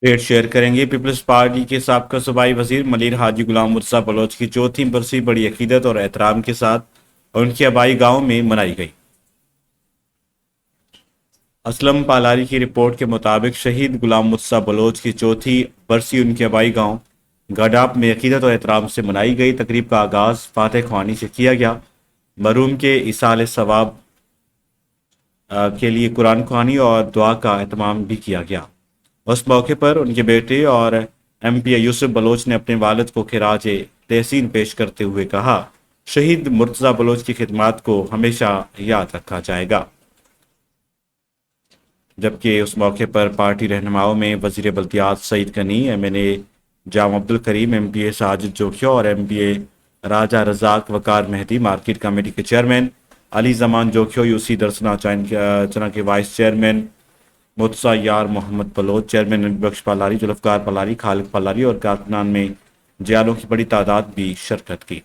Date share کریں گے۔ Peoples party کے سابقہ صوبائی وزیر ملیر حاجی غلام مرتضیٰ بلوچ کی چوتھی برسی بڑی عقیدت اور احترام کے ساتھ ان کے آبائی گاؤں میں منائی گئی۔ اسلم پالاری کی رپورٹ کے مطابق شہید غلام مرتضیٰ بلوچ کی چوتھی برسی ان کے آبائی گاؤں گڈاپ میں عقیدت اور احترام سے منائی گئی۔ تقریب کا آغاز فاتح خوانی سے کیا گیا۔ مرحوم کے ایصال ثواب کے لیے قرآن خوانی اور دعا کا اہتمام بھی کیا گیا۔ اس موقع پر ان کے بیٹے اور ایم پی یوسف بلوچ نے اپنے والد کو خراج تحسین پیش کرتے ہوئے کہا، شہید مرتضیٰ بلوچ کی خدمات کو ہمیشہ یاد رکھا جائے گا۔ جبکہ اس موقع پر پارٹی رہنماؤں میں وزیر بلدیات سعید غنی، ایم این اے جام عبدالکریم، ایم پی اے ساجد جوکھیو اور ایم پی اے راجہ رزاق وقار مہدی، مارکیٹ کمیٹی کے چیئرمین علی زمان جوکھیو، یو سی درسنا چنا کے وائس چیئرمین مرتضیٰ یار محمد بلوچ، چیئرمین نبی بخش پالاری، ذوالفقار پالاری، خالد پالاری اور کارکنان میں جیالوں کی بڑی تعداد بھی شرکت کی۔